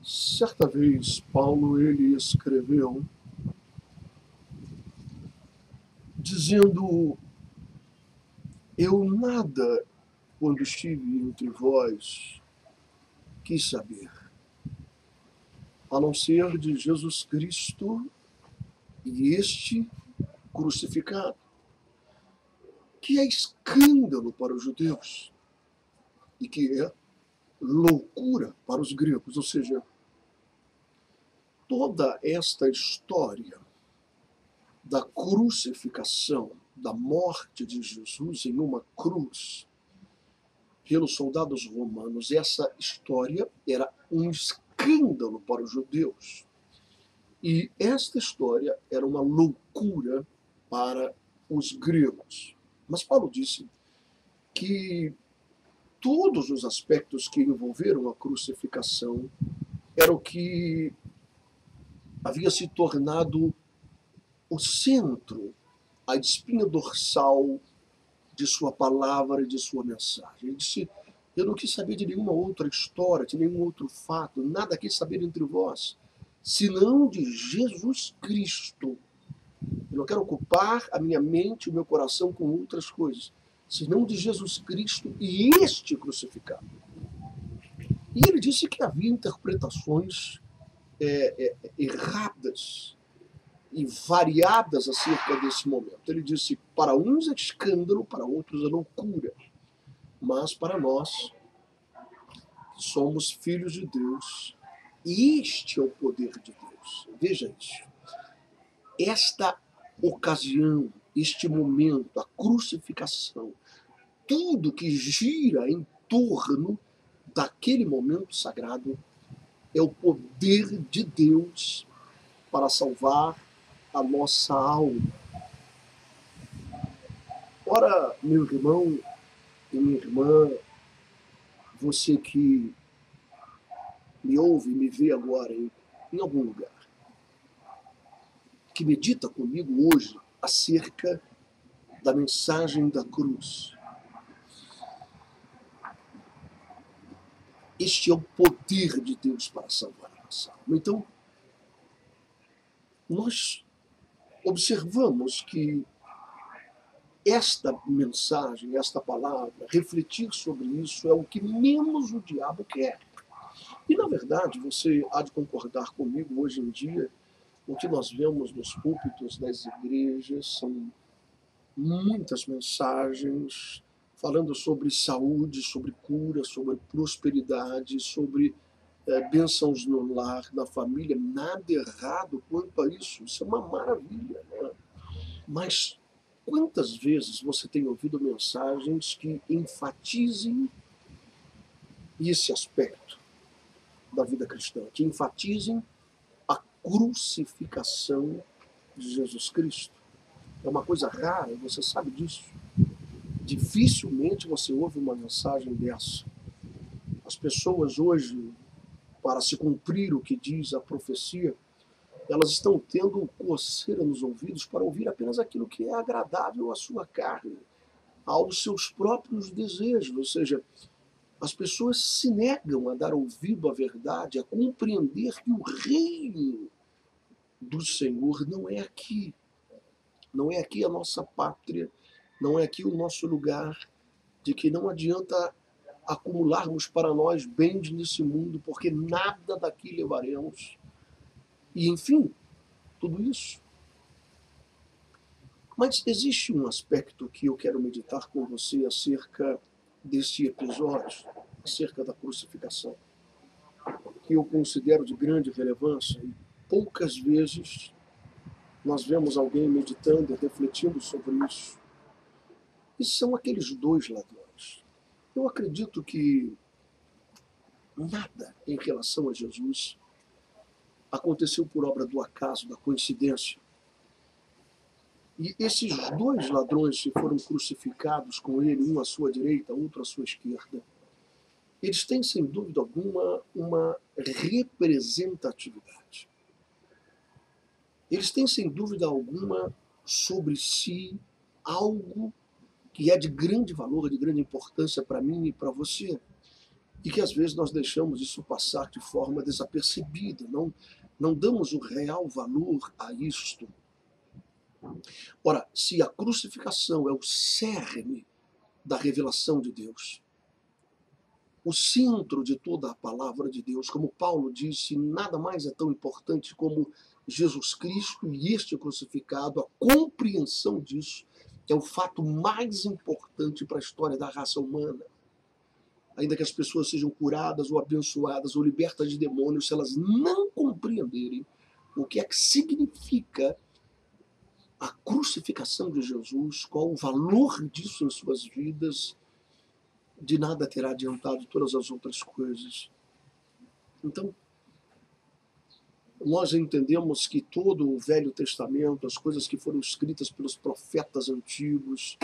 Certa vez, Paulo ele escreveu dizendo: Eu nada, quando estive entre vós, quis saber, a não ser de Jesus Cristo e este crucificado, que é escândalo para os judeus e que é loucura para os gregos. Ou seja, toda esta história da crucificação, da morte de Jesus em uma cruz pelos soldados romanos, essa história era um escândalo para os judeus. E esta história era uma loucura para os gregos. Mas Paulo disse que todos os aspectos que envolveram a crucificação era o que havia se tornado o centro, a espinha dorsal de sua palavra e de sua mensagem. Ele disse: Eu não quis saber de nenhuma outra história, de nenhum outro fato, nada quis saber entre vós, senão de Jesus Cristo. Eu não quero ocupar a minha mente e o meu coração com outras coisas, senão de Jesus Cristo e este crucificado. E ele disse que havia interpretações erradas e variadas acerca desse momento. Ele disse: para uns é escândalo, para outros é loucura, mas para nós, que somos filhos de Deus, este é o poder de Deus. Veja isso. Esta ocasião, este momento, a crucificação, tudo que gira em torno daquele momento sagrado é o poder de Deus para salvar a nossa alma. Ora, meu irmão e minha irmã, você que me ouve e me vê agora em algum lugar, que medita comigo hoje acerca da mensagem da cruz. Este é o poder de Deus para salvar a nossa alma. Então, nós observamos que esta mensagem, esta palavra, refletir sobre isso é o que menos o diabo quer. E, na verdade, você há de concordar comigo, hoje em dia, o que nós vemos nos púlpitos das igrejas são muitas mensagens falando sobre saúde, sobre cura, sobre prosperidade, sobre bênçãos no lar, na família. Nada errado quanto a isso. Isso é uma maravilha, né? Mas quantas vezes você tem ouvido mensagens que enfatizem esse aspecto da vida cristã, que enfatizem a crucificação de Jesus Cristo? É uma coisa rara, você sabe disso. Dificilmente você ouve uma mensagem dessa. As pessoas hoje, para se cumprir o que diz a profecia, elas estão tendo coceira nos ouvidos para ouvir apenas aquilo que é agradável à sua carne, aos seus próprios desejos. Ou seja, as pessoas se negam a dar ouvido à verdade, a compreender que o reino do Senhor não é aqui. Não é aqui a nossa pátria, não é aqui o nosso lugar, de que não adianta acumularmos para nós bens nesse mundo, porque nada daqui levaremos. E, enfim, tudo isso. Mas existe um aspecto que eu quero meditar com você acerca desse episódio, acerca da crucificação, que eu considero de grande relevância, e poucas vezes nós vemos alguém meditando e refletindo sobre isso. E são aqueles dois ladrões. Eu acredito que nada em relação a Jesus aconteceu por obra do acaso, da coincidência. E esses dois ladrões que foram crucificados com ele, um à sua direita, outro à sua esquerda, eles têm, sem dúvida alguma, uma representatividade. Eles têm, sem dúvida alguma, sobre si algo que é de grande valor, de grande importância para mim e para você. e que às vezes nós deixamos isso passar de forma desapercebida, não damos o real valor a isto. Ora, se a crucificação é o cerne da revelação de Deus, o centro de toda a palavra de Deus, como Paulo disse, nada mais é tão importante como Jesus Cristo e este crucificado, a compreensão disso é o fato mais importante para a história da raça humana. Ainda que as pessoas sejam curadas ou abençoadas ou libertas de demônios, se elas não compreenderem o que é que significa a crucificação de Jesus, qual o valor disso em suas vidas, de nada terá adiantado todas as outras coisas. Então, nós entendemos que todo o Velho Testamento, as coisas que foram escritas pelos profetas antigos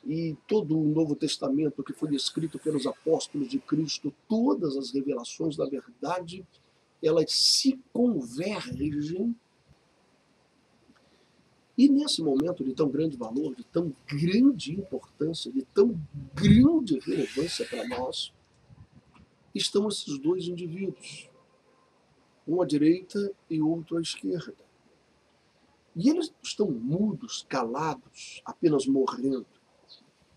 e todo o Novo Testamento que foi escrito pelos apóstolos de Cristo, todas as revelações da verdade, elas se convergem. E nesse momento de tão grande valor, de tão grande importância, de tão grande relevância para nós, estão esses dois indivíduos, um à direita e outro à esquerda. E eles estão mudos, calados, apenas morrendo,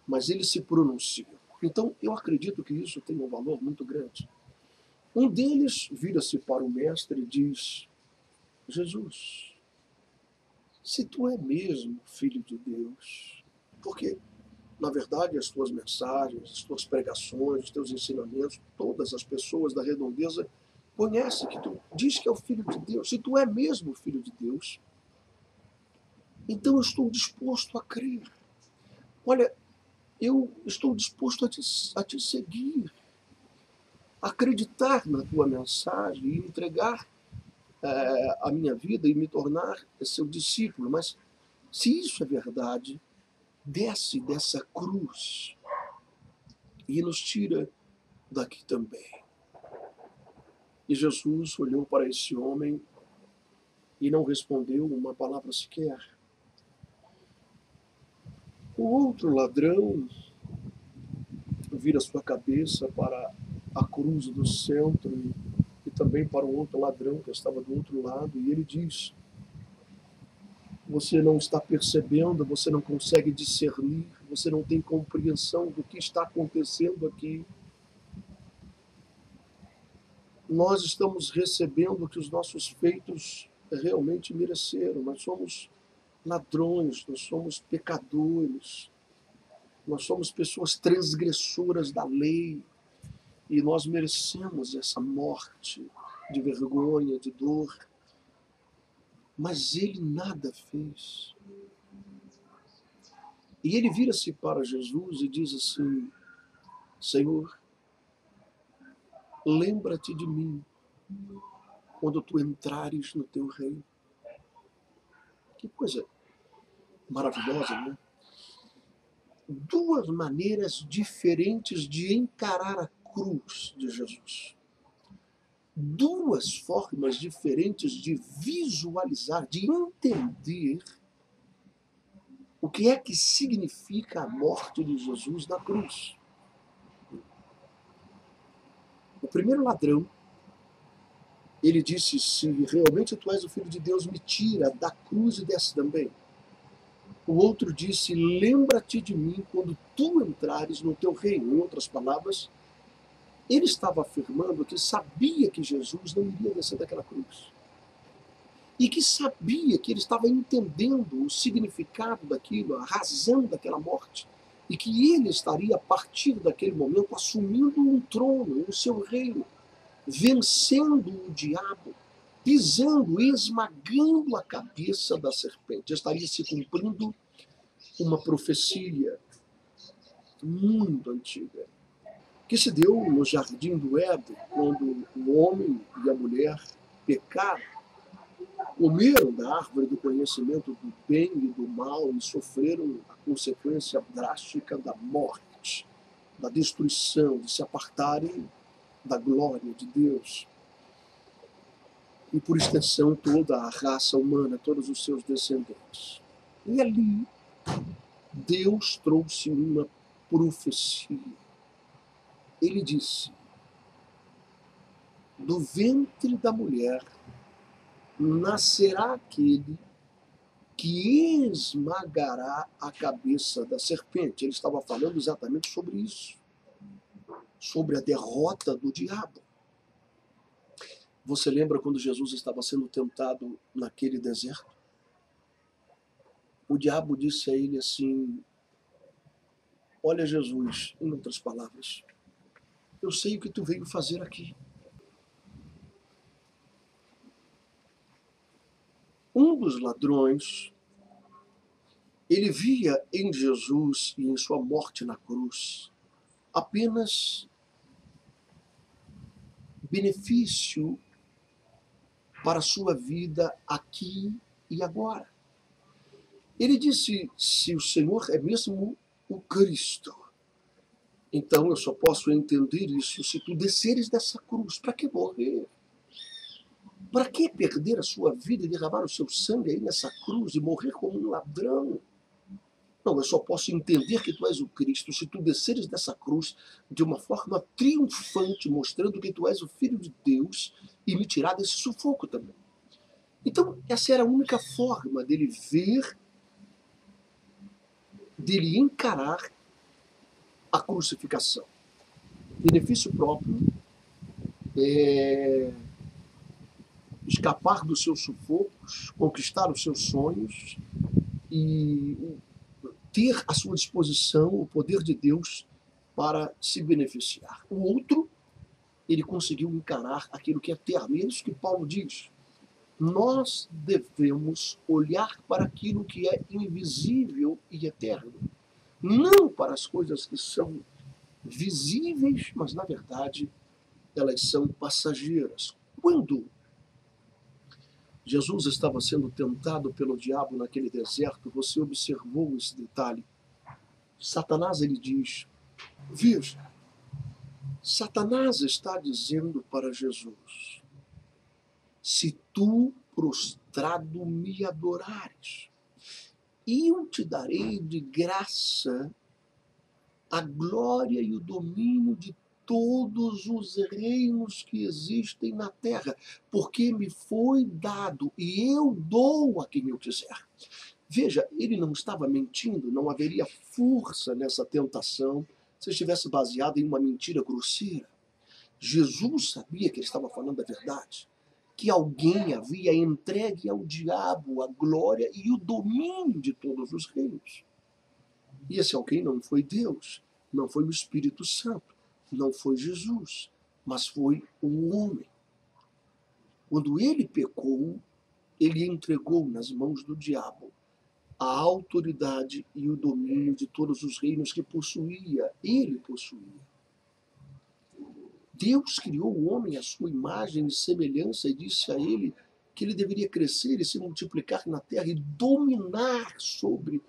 mas eles se pronunciam. Então, eu acredito que isso tem um valor muito grande. Um deles vira-se para o mestre e diz: Jesus, se tu é mesmo filho de Deus, porque, na verdade, as tuas mensagens, as tuas pregações, os teus ensinamentos, todas as pessoas da redondeza conhecem que tu diz que é o filho de Deus. Se tu é mesmo filho de Deus, então eu estou disposto a crer. Olha, eu estou disposto a te seguir, a acreditar na tua mensagem e entregar a minha vida e me tornar seu discípulo. Mas se isso é verdade, desce dessa cruz e nos tira daqui também. E Jesus olhou para esse homem e não respondeu uma palavra sequer. O outro ladrão vira sua cabeça para a cruz do centro e também para o outro ladrão que estava do outro lado, e ele diz: você não está percebendo, você não consegue discernir, você não tem compreensão do que está acontecendo aqui. Nós estamos recebendo o que os nossos feitos realmente mereceram. Nós somos ladrões, nós somos pecadores, nós somos pessoas transgressoras da lei e nós merecemos essa morte de vergonha, de dor. Mas ele nada fez. E ele vira-se para Jesus e diz assim: Senhor, lembra-te de mim quando tu entrares no teu reino. Que coisa maravilhosa, né? Duas maneiras diferentes de encarar a cruz de Jesus. Duas formas diferentes de visualizar, de entender o que é que significa a morte de Jesus na cruz. O primeiro ladrão, ele disse: se realmente tu és o Filho de Deus, me tira da cruz e desce também. O outro disse: lembra-te de mim quando tu entrares no teu reino. Em outras palavras, ele estava afirmando que sabia que Jesus não iria descer daquela cruz. E que sabia que ele estava entendendo o significado daquilo, a razão daquela morte. E que ele estaria, a partir daquele momento, assumindo um trono, o seu reino, vencendo o diabo, pisando, esmagando a cabeça da serpente. Estaria se cumprindo uma profecia muito antiga, que se deu no jardim do Éden, quando o homem e a mulher pecaram, comeram da árvore do conhecimento do bem e do mal e sofreram a consequência drástica da morte, da destruição, de se apartarem da glória de Deus. E por extensão toda a raça humana, todos os seus descendentes. E ali Deus trouxe uma profecia. Ele disse: do ventre da mulher nascerá aquele que esmagará a cabeça da serpente. Ele estava falando exatamente sobre isso, sobre a derrota do diabo. Você lembra quando Jesus estava sendo tentado naquele deserto? O diabo disse a ele assim: olha, Jesus, em outras palavras, eu sei o que tu veio fazer aqui. Um dos ladrões, ele via em Jesus e em sua morte na cruz apenas benefício para a sua vida aqui e agora. Ele disse: se o Senhor é mesmo o Cristo, então eu só posso entender isso se tu desceres dessa cruz. Para que morrer? Para que perder a sua vida e derramar o seu sangue aí nessa cruz e morrer como um ladrão? Não, eu só posso entender que tu és o Cristo se tu desceres dessa cruz de uma forma triunfante, mostrando que tu és o Filho de Deus e me tirar desse sufoco também. Então, essa era a única forma dele ver, dele encarar a crucificação. Benefício próprio, escapar dos seus sufocos, conquistar os seus sonhos e ter à sua disposição o poder de Deus para se beneficiar. O outro, ele conseguiu encarar aquilo que é eterno. E é isso que Paulo diz. Nós devemos olhar para aquilo que é invisível e eterno, não para as coisas que são visíveis, mas na verdade elas são passageiras. Quando Jesus estava sendo tentado pelo diabo naquele deserto, você observou esse detalhe. Satanás, ele diz: veja, Satanás está dizendo para Jesus: se tu prostrado me adorares, eu te darei de graça a glória e o domínio de todos os reinos que existem na terra, porque me foi dado e eu dou a quem eu quiser. Veja, ele não estava mentindo, não haveria força nessa tentação se estivesse baseado em uma mentira grosseira. Jesus sabia que ele estava falando a verdade, que alguém havia entregue ao diabo a glória e o domínio de todos os reinos. E esse alguém não foi Deus, não foi o Espírito Santo, não foi Jesus, mas foi o homem. Quando ele pecou, ele entregou nas mãos do diabo a autoridade e o domínio de todos os reinos que possuía, ele possuía. Deus criou o homem à sua imagem e semelhança e disse a ele que ele deveria crescer e se multiplicar na terra e dominar sobre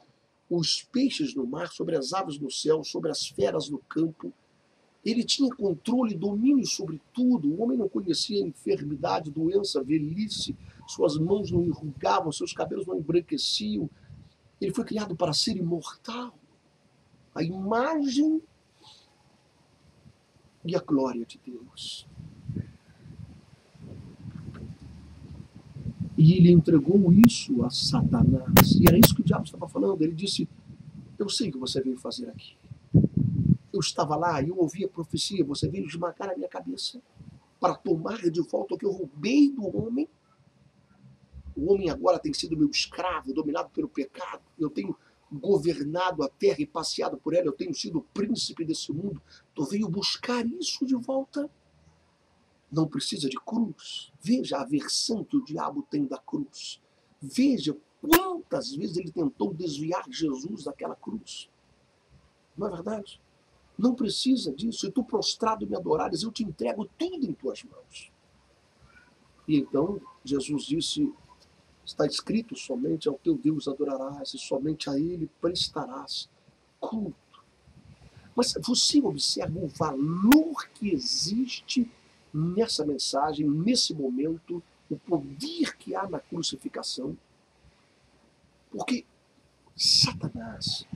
os peixes no mar, sobre as aves no céu, sobre as feras no campo. Ele tinha controle e domínio sobre tudo. O homem não conhecia enfermidade, doença, velhice, suas mãos não enrugavam, seus cabelos não embranqueciam. Ele foi criado para ser imortal. A imagem e a glória de Deus. E ele entregou isso a Satanás. E era isso que o diabo estava falando. Ele disse: eu sei o que você veio fazer aqui. Eu estava lá e eu ouvi a profecia. Você veio esmagar a minha cabeça para tomar de volta o que eu roubei do homem. O homem agora tem sido meu escravo, dominado pelo pecado. Eu tenho governado a terra e passeado por ela. Eu tenho sido o príncipe desse mundo. Tu veio buscar isso de volta. Não precisa de cruz. Veja a aversão que o diabo tem da cruz. Veja quantas vezes ele tentou desviar Jesus daquela cruz. Não é verdade? Não precisa disso. Se tu prostrado me adorares, eu te entrego tudo em tuas mãos. E então Jesus disse: está escrito, somente ao teu Deus adorarás e somente a ele prestarás culto. Mas você observa o valor que existe nessa mensagem, nesse momento, o poder que há na crucificação. Porque Satanás,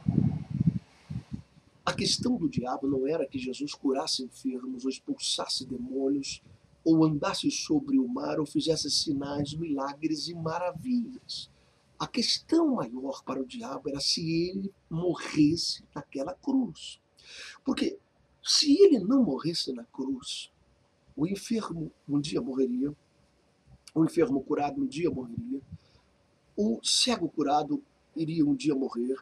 a questão do diabo não era que Jesus curasse enfermos ou expulsasse demônios ou andasse sobre o mar, ou fizesse sinais, milagres e maravilhas. A questão maior para o diabo era se ele morresse naquela cruz. Porque se ele não morresse na cruz, o enfermo um dia morreria, o enfermo curado um dia morreria, o cego curado iria um dia morrer,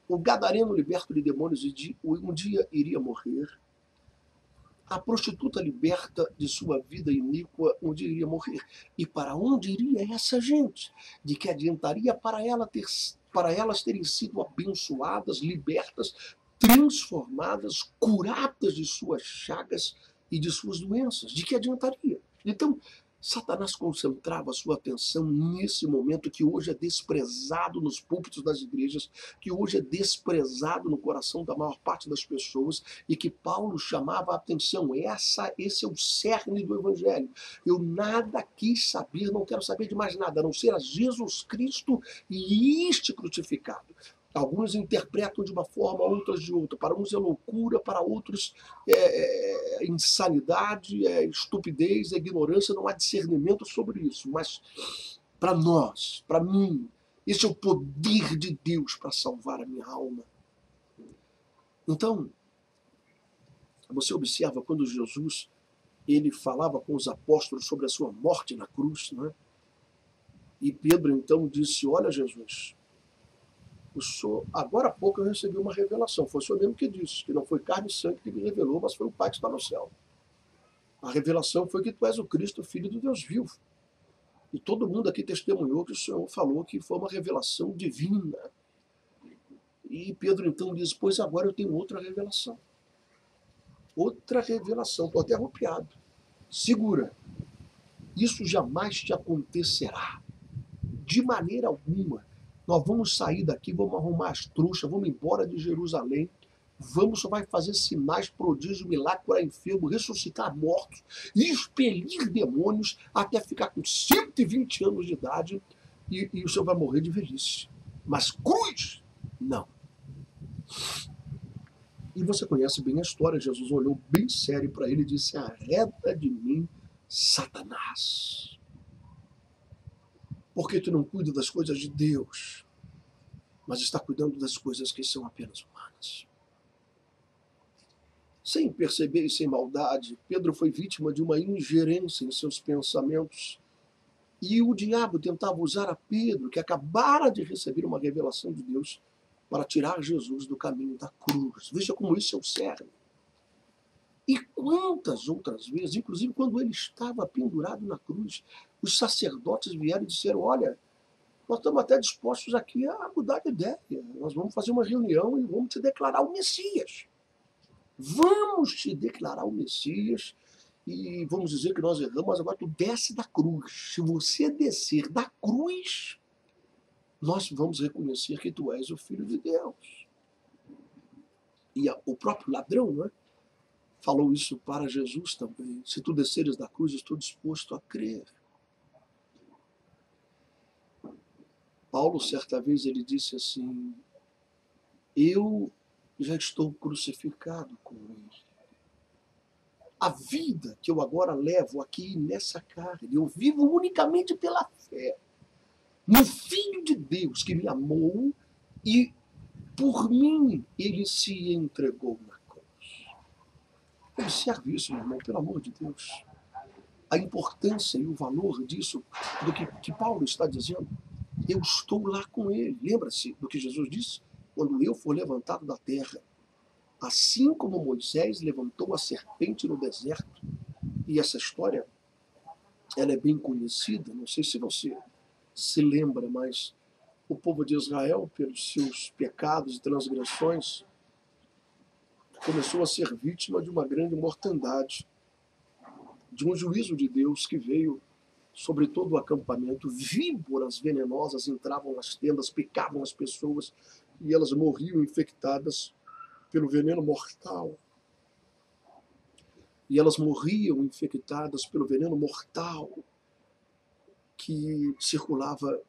o gadareno liberto de demônios um dia iria morrer, a prostituta liberta de sua vida iníqua um dia iria morrer. E para onde iria essa gente? De que adiantaria para elas terem sido abençoadas, libertas, transformadas, curadas de suas chagas e de suas doenças? De que adiantaria? Então, Satanás concentrava sua atenção nesse momento que hoje é desprezado nos púlpitos das igrejas, que hoje é desprezado no coração da maior parte das pessoas, e que Paulo chamava a atenção. Esse é o cerne do Evangelho. Eu nada quis saber, não quero saber de mais nada, a não ser a Jesus Cristo e este crucificado. Alguns interpretam de uma forma, outras de outra. Para uns é loucura, para outros é insanidade, é estupidez, é ignorância, não há discernimento sobre isso. Mas para nós, para mim, esse é o poder de Deus para salvar a minha alma. Então, você observa quando Jesus ele falava com os apóstolos sobre a sua morte na cruz, né? E Pedro então disse: olha, Jesus, agora há pouco eu recebi uma revelação. Foi o Senhor mesmo que disse, que não foi carne e sangue que me revelou, mas foi o Pai que está no céu. A revelação foi que tu és o Cristo, Filho do Deus vivo. E todo mundo aqui testemunhou que o Senhor falou que foi uma revelação divina. E Pedro então diz: pois agora eu tenho outra revelação. Outra revelação. Estou até arrepiado. Segura. Isso jamais te acontecerá. De maneira alguma. Nós vamos sair daqui, vamos arrumar as trouxas, vamos embora de Jerusalém, só vai fazer sinais, prodígios, milagres, curar enfermo, ressuscitar mortos, expelir demônios, até ficar com 120 anos de idade, e o Senhor vai morrer de velhice. Mas cruz, não. E você conhece bem a história. Jesus olhou bem sério para ele e disse: arreda de mim, Satanás. Porque tu não cuida das coisas de Deus, mas está cuidando das coisas que são apenas humanas. Sem perceber e sem maldade, Pedro foi vítima de uma ingerência em seus pensamentos. E o diabo tentava usar a Pedro, que acabara de receber uma revelação de Deus, para tirar Jesus do caminho da cruz. Veja como isso é o cerne. E quantas outras vezes, inclusive quando ele estava pendurado na cruz, os sacerdotes vieram e disseram: olha, nós estamos até dispostos aqui a mudar de ideia. Nós vamos fazer uma reunião e vamos te declarar o Messias. Vamos te declarar o Messias e vamos dizer que nós erramos, mas agora tu desce da cruz. Se você descer da cruz, nós vamos reconhecer que tu és o Filho de Deus. E o próprio ladrão, né, falou isso para Jesus também. Se tu desceres da cruz, estou disposto a crer. Paulo, certa vez, ele disse assim: eu já estou crucificado com ele. A vida que eu agora levo aqui nessa carne, eu vivo unicamente pela fé no Filho de Deus que me amou e por mim ele se entregou na cruz. Observe isso, meu irmão, pelo amor de Deus. A importância e o valor disso, do que Paulo está dizendo. Eu estou lá com ele. Lembra-se do que Jesus disse? Quando eu for levantado da terra, assim como Moisés levantou a serpente no deserto, e essa história ela é bem conhecida, não sei se você se lembra, mas o povo de Israel, pelos seus pecados e transgressões, começou a ser vítima de uma grande mortandade, de um juízo de Deus que veio sobre todo o acampamento. Víboras venenosas entravam nas tendas, picavam as pessoas e elas morriam infectadas pelo veneno mortal. E elas morriam infectadas pelo veneno mortal que circulava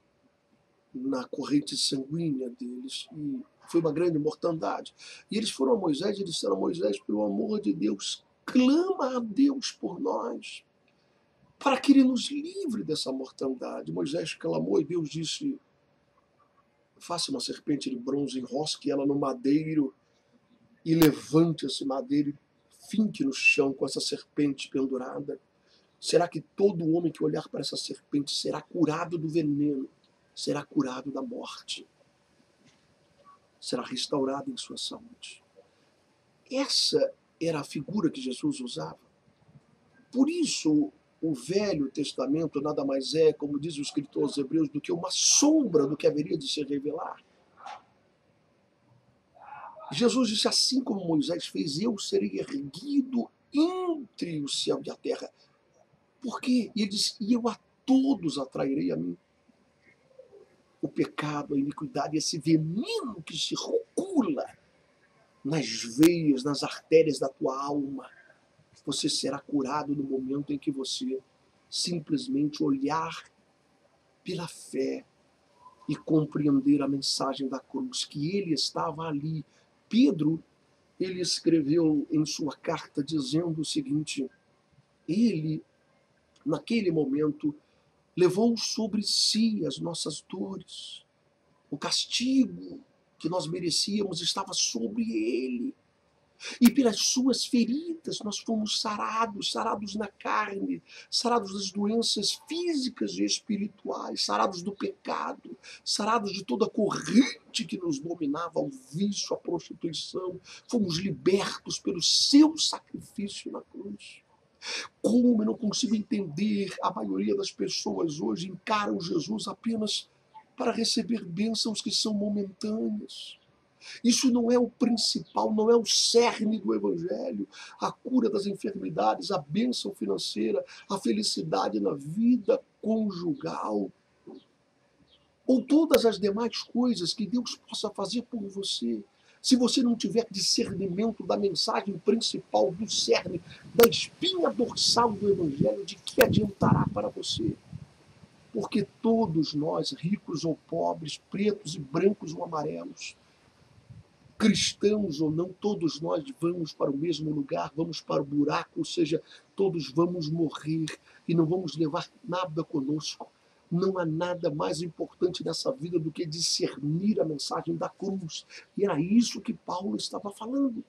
na corrente sanguínea deles. E foi uma grande mortandade. E eles foram a Moisés e disseram: Moisés, pelo amor de Deus, clama a Deus por nós, para que Ele nos livre dessa mortandade. Moisés clamou e Deus disse: faça uma serpente de bronze, enrosque ela no madeiro e levante esse madeiro e finque no chão com essa serpente pendurada. Será que todo homem que olhar para essa serpente será curado do veneno, será curado da morte, será restaurado em sua saúde? Essa era a figura que Jesus usava. Por isso, o Velho Testamento nada mais é, como diz o escritor aos Hebreus, do que uma sombra do que haveria de se revelar. Jesus disse: assim como Moisés fez, eu serei erguido entre o céu e a terra. Por quê? E ele disse: e eu a todos atrairei a mim. O pecado, a iniquidade, esse veneno que circula nas veias, nas artérias da tua alma, você será curado no momento em que você simplesmente olhar pela fé e compreender a mensagem da cruz, que ele estava ali. Pedro, ele escreveu em sua carta dizendo o seguinte: ele, naquele momento, levou sobre si as nossas dores. O castigo que nós merecíamos estava sobre ele. E pelas suas feridas nós fomos sarados, sarados na carne, sarados das doenças físicas e espirituais, sarados do pecado, sarados de toda a corrente que nos dominava, o vício, a prostituição. Fomos libertos pelo seu sacrifício na cruz. Como eu não consigo entender, a maioria das pessoas hoje encaram Jesus apenas para receber bênçãos que são momentâneas. Isso não é o principal, não é o cerne do Evangelho. A cura das enfermidades, a bênção financeira, a felicidade na vida conjugal, ou todas as demais coisas que Deus possa fazer por você. Se você não tiver discernimento da mensagem principal, do cerne, da espinha dorsal do Evangelho, de que adiantará para você? Porque todos nós, ricos ou pobres, pretos e brancos ou amarelos, cristãos ou não, todos nós vamos para o mesmo lugar, vamos para o buraco, ou seja, todos vamos morrer e não vamos levar nada conosco. Não há nada mais importante nessa vida do que discernir a mensagem da cruz. E era isso que Paulo estava falando.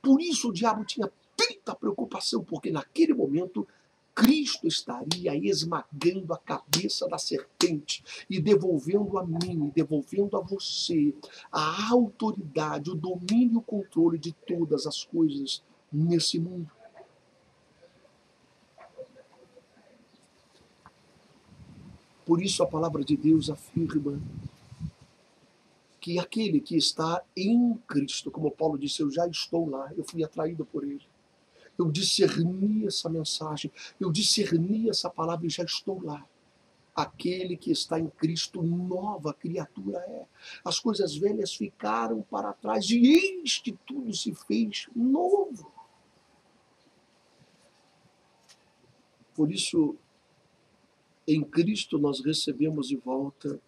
Por isso o diabo tinha tanta preocupação, porque naquele momento Cristo estaria esmagando a cabeça da serpente e devolvendo a mim, devolvendo a você a autoridade, o domínio e o controle de todas as coisas nesse mundo. Por isso a palavra de Deus afirma que aquele que está em Cristo, como Paulo disse, eu já estou lá, eu fui atraído por ele. Eu discerni essa mensagem, eu discerni essa palavra e já estou lá. Aquele que está em Cristo, nova criatura é. As coisas velhas ficaram para trás e eis que tudo se fez novo. Por isso, em Cristo nós recebemos de volta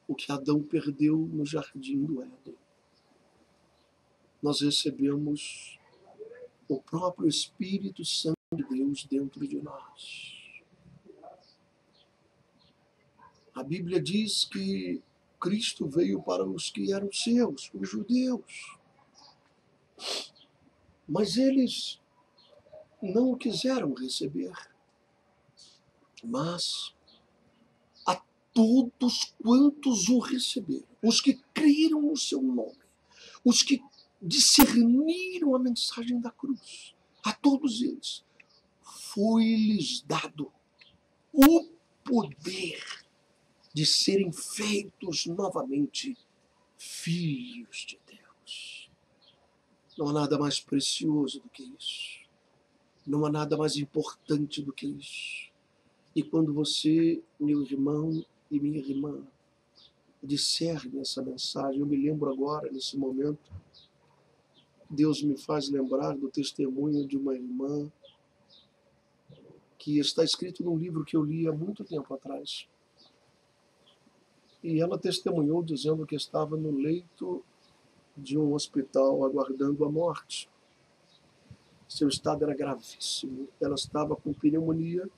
o que Adão perdeu no jardim do Éden. Nós recebemos o próprio Espírito Santo de Deus dentro de nós. A Bíblia diz que Cristo veio para os que eram seus, os judeus. Mas eles não o quiseram receber. Mas a todos quantos o receberam, os que creram no seu nome, os que discerniram a mensagem da cruz, a todos eles foi-lhes dado o poder de serem feitos novamente filhos de Deus. Não há nada mais precioso do que isso. Não há nada mais importante do que isso. E quando você, meu irmão e minha irmã, discerne essa mensagem, eu me lembro agora, nesse momento, Deus me faz lembrar do testemunho de uma irmã que está escrito num livro que eu li há muito tempo atrás. E ela testemunhou dizendo que estava no leito de um hospital aguardando a morte. Seu estado era gravíssimo. Ela estava com pneumonia,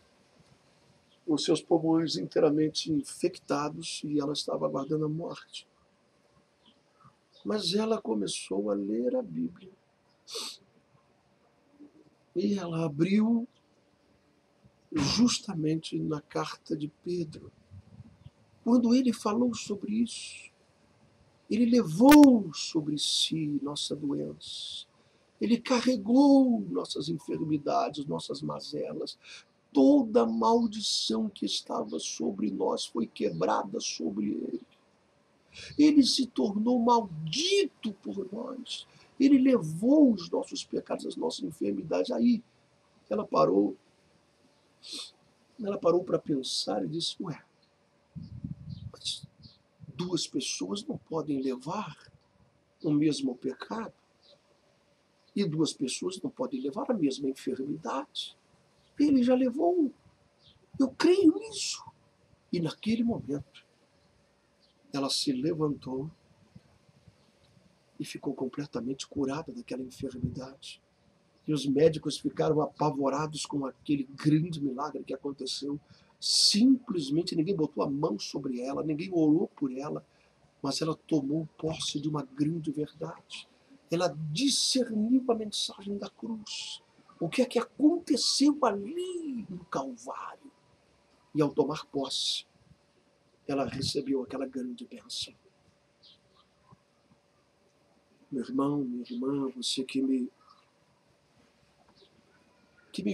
os seus pulmões inteiramente infectados e ela estava aguardando a morte. Mas ela começou a ler a Bíblia. E ela abriu justamente na carta de Pedro. Quando ele falou sobre isso, ele levou sobre si nossa doença. Ele carregou nossas enfermidades, nossas mazelas. Toda maldição que estava sobre nós foi quebrada sobre ele. Ele se tornou maldito por nós. Ele levou os nossos pecados, as nossas enfermidades. Aí ela parou para pensar e disse, ué, mas duas pessoas não podem levar o mesmo pecado? E duas pessoas não podem levar a mesma enfermidade? Ele já levou. Eu creio nisso. E naquele momento, ela se levantou e ficou completamente curada daquela enfermidade. E os médicos ficaram apavorados com aquele grande milagre que aconteceu. Simplesmente ninguém botou a mão sobre ela, ninguém orou por ela, mas ela tomou posse de uma grande verdade. Ela discerniu a mensagem da cruz. O que é que aconteceu ali no Calvário? E ao tomar posse, ela recebeu aquela grande bênção. Meu irmão, minha irmã, você que me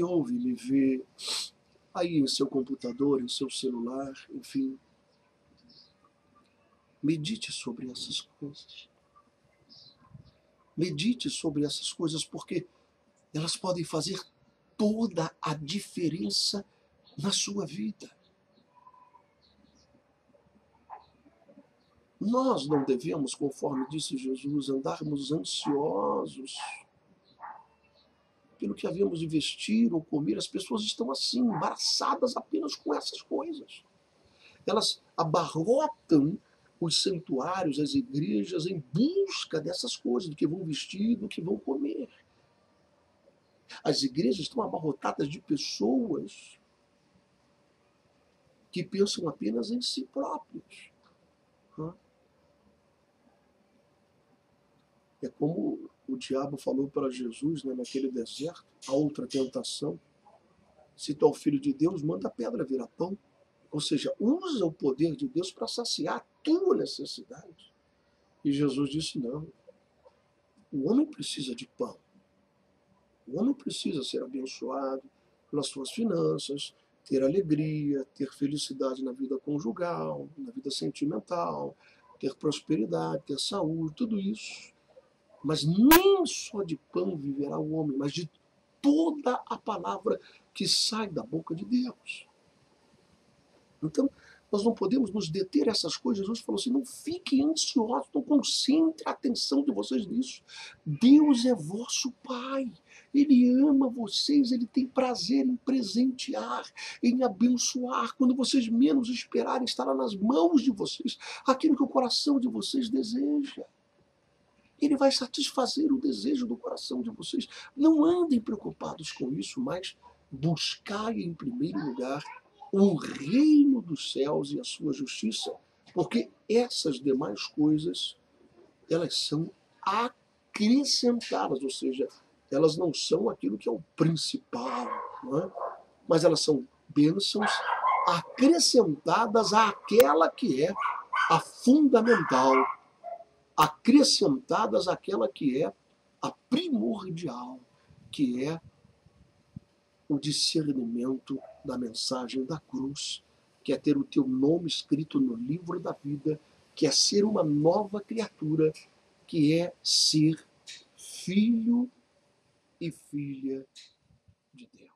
ouve, me vê aí em seu computador, em seu celular, enfim, medite sobre essas coisas. Medite sobre essas coisas, porque elas podem fazer toda a diferença na sua vida. Nós não devemos, conforme disse Jesus, andarmos ansiosos pelo que havíamos de vestir ou comer. As pessoas estão assim, embaraçadas apenas com essas coisas. Elas abarrotam os santuários, as igrejas, em busca dessas coisas, do que vão vestir, do que vão comer. As igrejas estão abarrotadas de pessoas que pensam apenas em si próprios. É como o diabo falou para Jesus, né, naquele deserto, a outra tentação. Se tu é o filho de Deus, manda a pedra virar pão. Ou seja, usa o poder de Deus para saciar a tua necessidade. E Jesus disse, não. O homem precisa de pão. O homem precisa ser abençoado nas suas finanças, ter alegria, ter felicidade na vida conjugal, na vida sentimental, ter prosperidade, ter saúde, tudo isso. Mas nem só de pão viverá o homem, mas de toda a palavra que sai da boca de Deus. Então, nós não podemos nos deter a essas coisas. Jesus falou assim, não fiquem ansiosos, não concentrem a atenção de vocês nisso. Deus é vosso Pai. Ele ama vocês, Ele tem prazer em presentear, em abençoar. Quando vocês menos esperarem, estará nas mãos de vocês aquilo que o coração de vocês deseja. Ele vai satisfazer o desejo do coração de vocês. Não andem preocupados com isso, mas buscai em primeiro lugar o reino dos céus e a sua justiça, porque essas demais coisas, elas são acrescentadas, ou seja, elas não são aquilo que é o principal, não é? Mas elas são bênçãos acrescentadas àquela que é a fundamental, acrescentadas àquela que é a primordial, que é o discernimento da mensagem da cruz, que é ter o teu nome escrito no livro da vida, que é ser uma nova criatura, que é ser filho e filha de Deus.